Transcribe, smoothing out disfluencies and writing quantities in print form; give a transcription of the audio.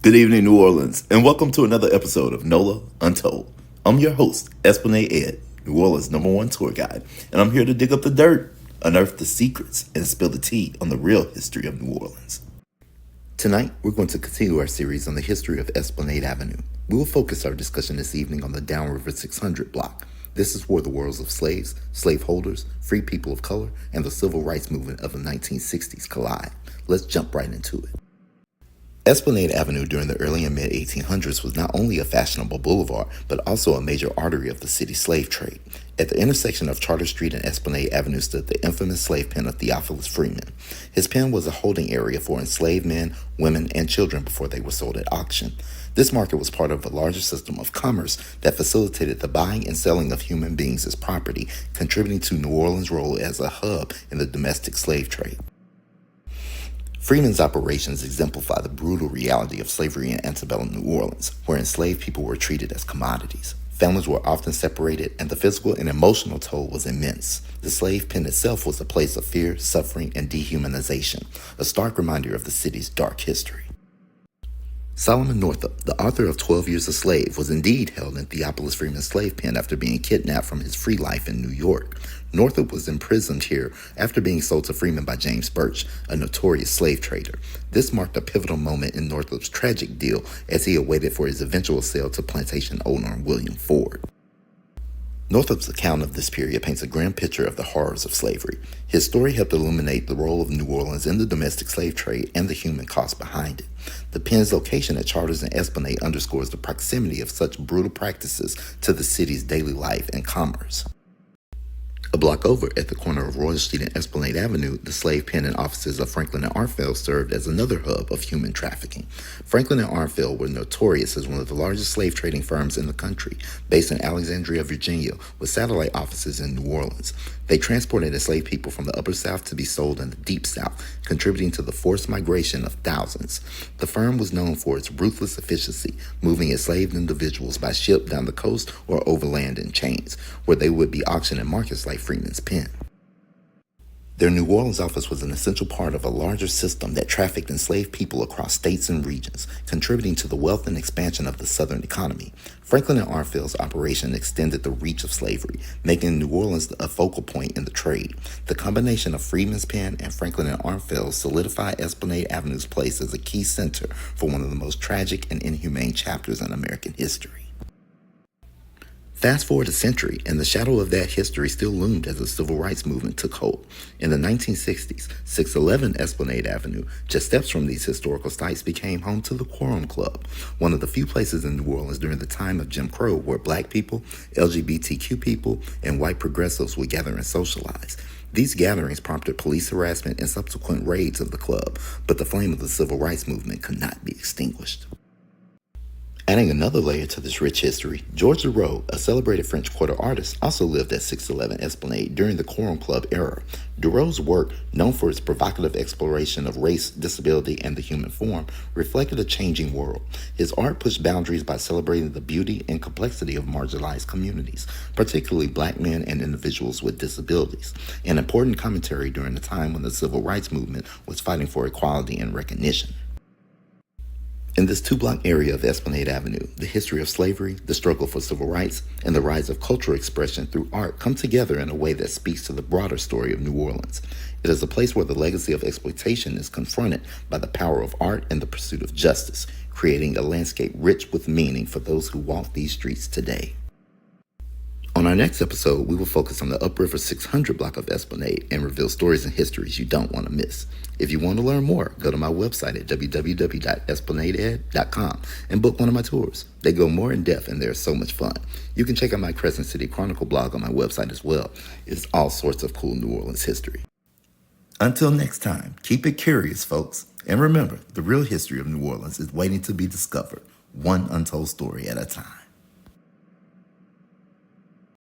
Good evening, New Orleans, and welcome to another episode of NOLA Untold. I'm your host, Esplanade Ed, New Orleans' #1 tour guide, and I'm here to dig up the dirt, unearth the secrets, and spill the tea on the real history of New Orleans. Tonight, we're going to continue our series on the history of Esplanade Avenue. We will focus our discussion this evening on the downriver 600 block. This is where the worlds of slaves, slaveholders, free people of color, and the civil rights movement of the 1960s collide. Let's jump right into it. Esplanade Avenue during the early and mid-1800s was not only a fashionable boulevard, but also a major artery of the city's slave trade. At the intersection of Charter Street and Esplanade Avenue stood the infamous slave pen of Theophilus Freeman. His pen was a holding area for enslaved men, women, and children before they were sold at auction. This market was part of a larger system of commerce that facilitated the buying and selling of human beings as property, contributing to New Orleans' role as a hub in the domestic slave trade. Freeman's operations exemplify the brutal reality of slavery in antebellum New Orleans, where enslaved people were treated as commodities. Families were often separated, and the physical and emotional toll was immense. The slave pen itself was a place of fear, suffering, and dehumanization, a stark reminder of the city's dark history. Solomon Northup, the author of 12 Years a Slave, was indeed held in Theophilus Freeman's slave pen after being kidnapped from his free life in New York. Northup was imprisoned here after being sold to Freeman by James Birch, a notorious slave trader. This marked a pivotal moment in Northup's tragic deal as he awaited for his eventual sale to plantation owner William Ford. Northup's account of this period paints a grim picture of the horrors of slavery. His story helped illuminate the role of New Orleans in the domestic slave trade and the human cost behind it. The pen's location at Charters and Esplanade underscores the proximity of such brutal practices to the city's daily life and commerce. A block over, at the corner of Royal Street and Esplanade Avenue, the slave pen and offices of Franklin and Armfield served as another hub of human trafficking. Franklin and Armfield were notorious as one of the largest slave trading firms in the country, based in Alexandria, Virginia, with satellite offices in New Orleans. They transported enslaved people from the Upper South to be sold in the Deep South, contributing to the forced migration of thousands. The firm was known for its ruthless efficiency, moving enslaved individuals by ship down the coast or overland in chains, where they would be auctioned in markets like Freeman's pen. Their New Orleans office was an essential part of a larger system that trafficked enslaved people across states and regions, contributing to the wealth and expansion of the Southern economy. Franklin and Armfield's operation extended the reach of slavery, making New Orleans a focal point in the trade. The combination of Freeman's pen and Franklin and Armfield solidified Esplanade Avenue's place as a key center for one of the most tragic and inhumane chapters in American history. Fast forward a century, and the shadow of that history still loomed as the civil rights movement took hold. In the 1960s, 611 Esplanade Avenue, just steps from these historical sites, became home to the Quorum Club, one of the few places in New Orleans during the time of Jim Crow where black people, LGBTQ people, and white progressives would gather and socialize. These gatherings prompted police harassment and subsequent raids of the club, but the flame of the civil rights movement could not be extinguished. Adding another layer to this rich history, George Deroux, a celebrated French Quarter artist, also lived at 611 Esplanade during the Quorum Club era. Deroux's work, known for its provocative exploration of race, disability, and the human form, reflected a changing world. His art pushed boundaries by celebrating the beauty and complexity of marginalized communities, particularly black men and individuals with disabilities, an important commentary during a time when the civil rights movement was fighting for equality and recognition. In this two-block area of Esplanade Avenue, the history of slavery, the struggle for civil rights, and the rise of cultural expression through art come together in a way that speaks to the broader story of New Orleans. It is a place where the legacy of exploitation is confronted by the power of art and the pursuit of justice, creating a landscape rich with meaning for those who walk these streets today. On our next episode, we will focus on the upriver 600 block of Esplanade and reveal stories and histories you don't want to miss. If you want to learn more, go to my website at www.esplanadeed.com and book one of my tours. They go more in depth and they're so much fun. You can check out my Crescent City Chronicle blog on my website as well. It's all sorts of cool New Orleans history. Until next time, keep it curious, folks. And remember, the real history of New Orleans is waiting to be discovered, one untold story at a time.